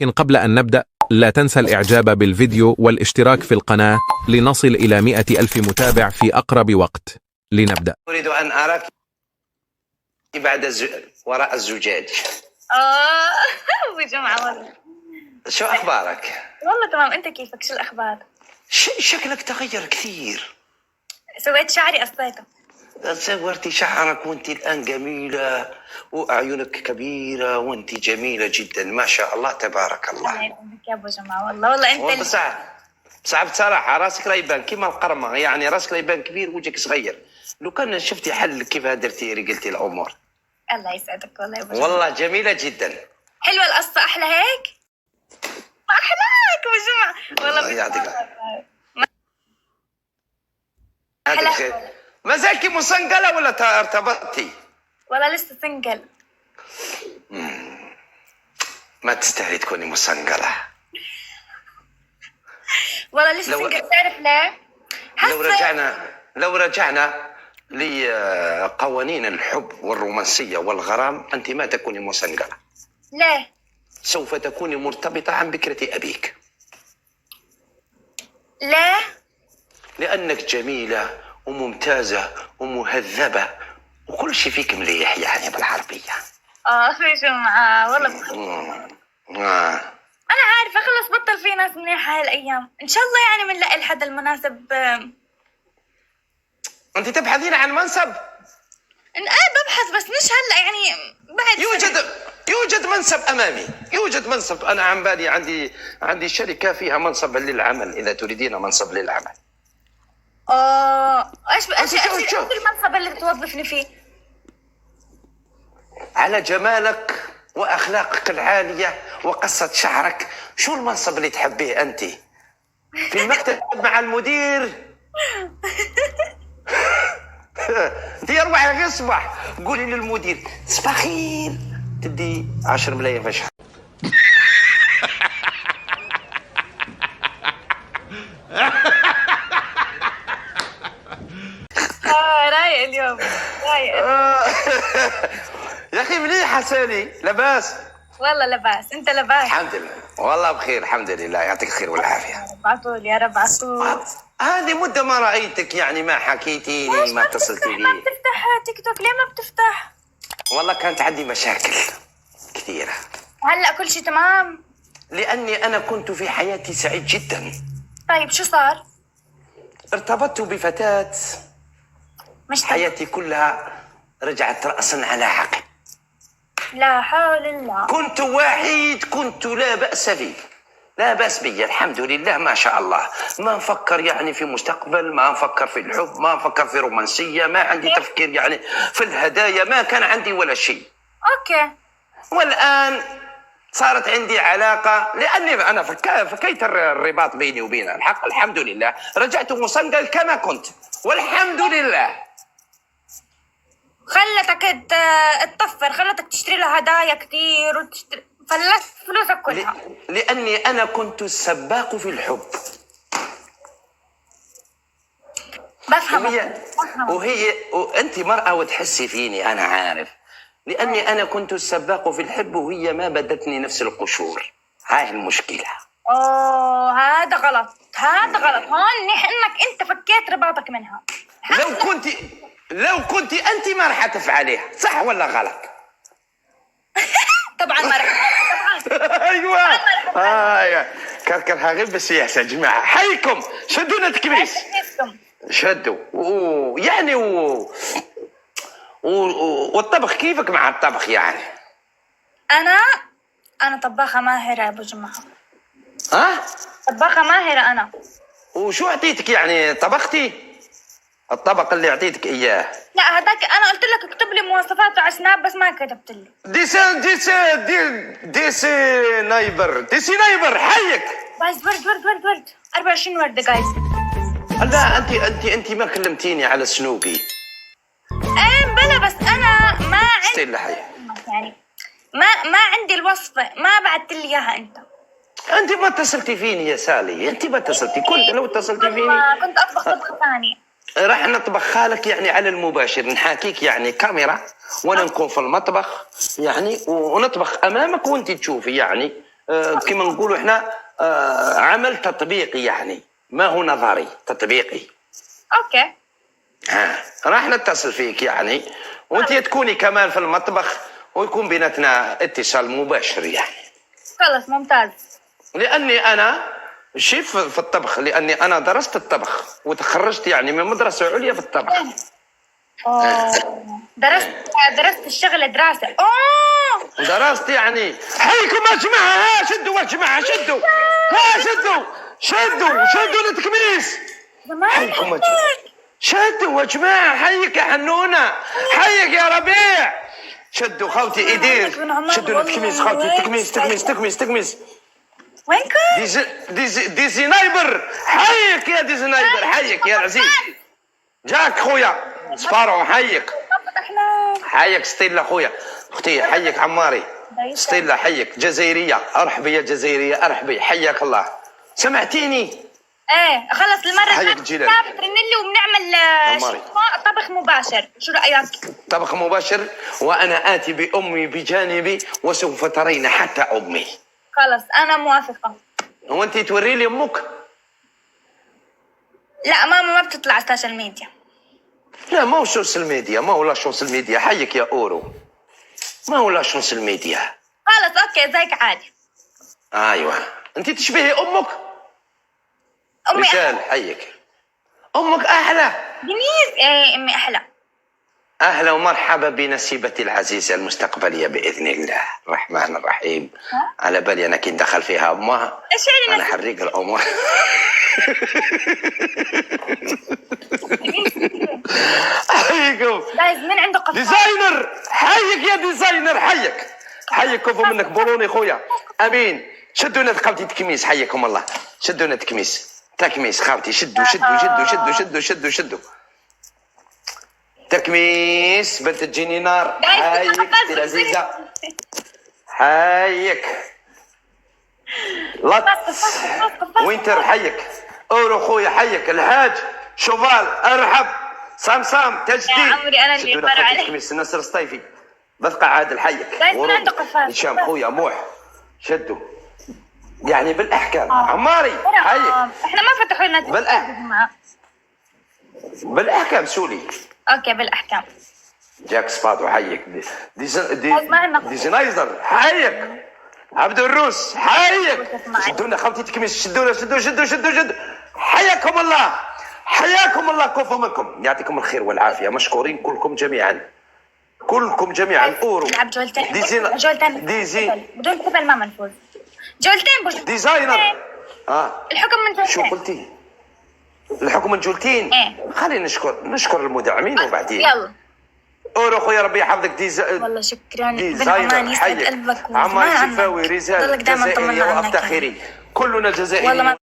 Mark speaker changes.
Speaker 1: لكن قبل أن نبدأ لا تنسى الإعجاب بالفيديو والاشتراك في القناة لنصل إلى 100,000 متابع في أقرب وقت. لنبدأ.
Speaker 2: أريد أن أراك وراء الزجاج.
Speaker 3: أبو جمعة والله.
Speaker 2: شو أخبارك؟
Speaker 3: والله تمام، أنت كيفك؟ شو الأخبار؟
Speaker 2: شكلك تغير كثير.
Speaker 3: سويت شعري، قصيته.
Speaker 2: صورتي شعرك وانت الآن جميلة وأعينك كبيرة وانت جميلة جدا ما شاء الله تبارك الله.
Speaker 3: الله يسعدك يا أبو جمعة والله أنت
Speaker 2: صعب بصراحة، راسك لا يبان كيما القرمة، يعني راسك لا يبان كبير وجهك صغير. لو كان شفتي حل كيف درتي قلتي الأمور.
Speaker 3: الله يسعدك والله يا أبو جمعة.
Speaker 2: والله جميلة جدا.
Speaker 3: حلوة القصة، أحلى هيك؟ ما أحلاك أبو جمعة والله.
Speaker 2: يعطيك
Speaker 3: أحلاك.
Speaker 2: ما زالكي مصنقلة ولا ارتبطتي؟
Speaker 3: والله لسه سنجل.
Speaker 2: ما تستاهلي تكوني مصنقلة.
Speaker 3: والله لسه سنجل. تعرف ليه؟
Speaker 2: لو رجعنا لقوانين الحب والرومانسية والغرام أنت ما تكوني مصنقلة.
Speaker 3: ليه؟
Speaker 2: سوف تكوني مرتبطة عن بكرة أبيك.
Speaker 3: ليه؟
Speaker 2: لأنك جميلة وممتازة ومهذبة وكل شيء فيك مليح يعني بالعربية.
Speaker 3: أخي جمعة والله أنا عارفة، خلص بطل في ناس منيحة هاي الأيام، إن شاء الله يعني بنلاقي الحد المناسب.
Speaker 2: أنت تبحثين عن منصب؟
Speaker 3: ببحث بس مش هلا، يعني بعد
Speaker 2: يوجد منصب أمامي، يوجد منصب. أنا عن بالي عندي شركة فيها منصب للعمل إذا تريدين منصب للعمل.
Speaker 3: ايش المنصب اللي بتوظفني فيه؟
Speaker 2: على جمالك واخلاقك العاليه وقصه شعرك، شو المنصب اللي تحبيه انت؟ في المكتب مع المدير؟ انت اروحي غير صباح قولي للمدير صباح خير تدي 10 ملايين في الشهر.
Speaker 3: رايق اليوم، رايق.
Speaker 2: يا اخي مليحه سالي، لاباس؟
Speaker 3: والله لباس، انت لباس؟
Speaker 2: الحمد لله والله بخير الحمد لله، يعطيك الخير والعافيه.
Speaker 3: يا رب عطول يا رب عطول.
Speaker 2: هذه مده ما رايتك، يعني ما حكيتيني ما اتصلتي بي.
Speaker 3: ما بتفتح تيك توك ليه ما بتفتح؟
Speaker 2: والله كانت عندي مشاكل كثيره.
Speaker 3: هلا كل شيء تمام؟
Speaker 2: لاني انا كنت في حياتي سعيد جدا.
Speaker 3: طيب شو صار؟
Speaker 2: ارتبطت بفتاه،
Speaker 3: مش
Speaker 2: حياتي كلها رجعت رأسا على عقب.
Speaker 3: لا حول الله.
Speaker 2: كنت وحيد، كنت لا بأس بي، لا بأس بي الحمد لله ما شاء الله. ما نفكر يعني في مستقبل، ما نفكر في الحب، ما نفكر في رومانسية، ما عندي تفكير يعني في الهدايا، ما كان عندي ولا شيء.
Speaker 3: اوكي.
Speaker 2: والآن صارت عندي علاقة، لأني أنا فكيت الرباط بيني وبينها. الحق الحمد لله رجعت مصنقل كما كنت والحمد لله.
Speaker 3: خلتك تطفر، خلتك تشتري لها هدايا كتير فلست فلوسك كلها.
Speaker 2: لأني أنا كنت السباق في الحب.
Speaker 3: بفهم.
Speaker 2: وأنت مرأة وتحسي فيني أنا عارف، لأني أنا كنت السباق في الحب وهي ما بدتني نفس القشور. هاي المشكلة.
Speaker 3: هذا غلط، هذا غلط. هون انك انت فكيت رباطك منها.
Speaker 2: لو كنت انت ما راح تفعليها، صح ولا غلط؟
Speaker 3: طبعا ما راح. طبعا
Speaker 2: ايوه كركرها غير بالسياسه يا جماعه. حيكم شدونا تكبيس، شدوا يعني والطبخ كيفك مع الطبخ يعني؟
Speaker 3: انا طباخه ماهره يا ابو جمعه. طباخه ماهره انا.
Speaker 2: وشو اعطيتك يعني طبختي؟ الطبق اللي اعطيتك اياه؟
Speaker 3: لا هذاك انا قلت لك اكتب لي مواصفاته على سناب بس ما كتبت لي. ديسي نايبر حيك. جايز ورد 24 ورده جايز.
Speaker 2: لا انت ما كلمتيني على سنوبي.
Speaker 3: بلا بس انا ما عندي
Speaker 2: ستيل حي.
Speaker 3: يعني ما عندي الوصفه، ما بعثت لي اياها
Speaker 2: انت ما اتصلتي فيني يا سالي، انت ما اتصلتي. كنت لو اتصلتي فيني
Speaker 3: كنت اطبخ طبخه ثانيه.
Speaker 2: راح نطبخها لك يعني على المباشر، نحاكيك يعني كاميرا وانا نكون في المطبخ يعني ونطبخ امامك وانت تشوفي يعني كما نقولوا احنا عمل تطبيقي، يعني ما هو نظري، تطبيقي.
Speaker 3: اوكي
Speaker 2: راح نتصل فيك يعني، وانت تكوني كمان في المطبخ، ويكون بيناتنا اتصال مباشر يعني.
Speaker 3: خلص ممتاز.
Speaker 2: لاني انا شيف في الطبخ، لاني انا درست الطبخ وتخرجت يعني من مدرسه عليا في الطبخ.
Speaker 3: درست الشغل دراسة.
Speaker 2: درست يعني. حيكم يا جماعه، ها شدوا يا جماعه، شدوا، ها شدوا التكميس. حيكم يا جماعه، شدوا يا جماعه، حيك يا حنونه، حيك يا ربيع، شدوا خوتي ايدير، شدوا التكميس خوتي، تكميس.
Speaker 3: وينكم؟
Speaker 2: دي زنايبر، حيك يا دي زنايبر، حيك يا العزيز، جاك خويا سبارو، حيك ستيلا خويا، اختي حيك عماري، ستيلا حيك جزائريه، ارحبي يا جزائريه، ارحبي، حياك الله. سمعتيني؟
Speaker 3: ايه خلص المرة
Speaker 2: حيك جلال
Speaker 3: ترنلي وبنعمل طبخ مباشر، شو رأيك؟
Speaker 2: طبخ مباشر، وانا اتي بامي بجانبي وسوف ترين حتى امي.
Speaker 3: خلص انا موافقة.
Speaker 2: هو انت توري لي امك؟
Speaker 3: لا ماما ما بتطلع على السوشيال ميديا.
Speaker 2: لا ما هو سوشيال ميديا، ما هو لا سوشيال ميديا، حيك يا اورو، ما هو لا سوشيال ميديا.
Speaker 3: خلص اوكي زيك عادي.
Speaker 2: ايوه انت تشبهي امك.
Speaker 3: امي
Speaker 2: رجال حيك، امك احلى.
Speaker 3: دنيز ايه امي احلى.
Speaker 2: اهلا ومرحبا بنسيبتي العزيزه المستقبليه باذن الله الرحمن الرحيم. على بالي انا كي ندخل فيها امها انا حريق الامور. حيكم
Speaker 3: من عنده قفاز
Speaker 2: ديزاينر، حيك يا ديزاينر، حيك كفو منك بولوني خويا امين. شدوا لنا خاوتي تكميس، حيكم الله، شدوا لنا تكميس خاوتي، شدوا تكميس بنت تجيني نار. حيك اختي العزيزه، حيك لطس وينتر، حيك اورو خويا، حيك الحاج شوفال، ارحب سام تجديد.
Speaker 3: يا عمري انا اللي مر عليك.
Speaker 2: تكميس نصر الصيفي بثقة عادل، حيك
Speaker 3: عنده قفاز
Speaker 2: هشام خويا موح، شدوا يعني بالاحكام. عماري حيك،
Speaker 3: احنا ما فتحوا لنا
Speaker 2: بالاحكام سولي.
Speaker 3: اوكي بالاحكام.
Speaker 2: جاك سبادو حيك، ديزاينر حيك، عبد الروس حيك، شدونا خوتي تكميس، شدوا حياكم الله كفو منكم، يعطيكم الخير والعافيه، مشكورين كلكم جميعا اورو.
Speaker 3: نلعب جولتين بدون كفل ما منفوز. جولتين
Speaker 2: ديزاينر.
Speaker 3: الحكم من جولتين.
Speaker 2: شو قلتي؟ الحكم من جولتين؟
Speaker 3: ايه
Speaker 2: خلينا نشكر المدعمين وبعدين.
Speaker 3: يلا
Speaker 2: اورو خويا ربي يحفظك.
Speaker 3: والله شكرا.
Speaker 2: ديزاينر حيك، عمار الشفاوي، رجال جزائري وافتخري، كلنا جزائريين.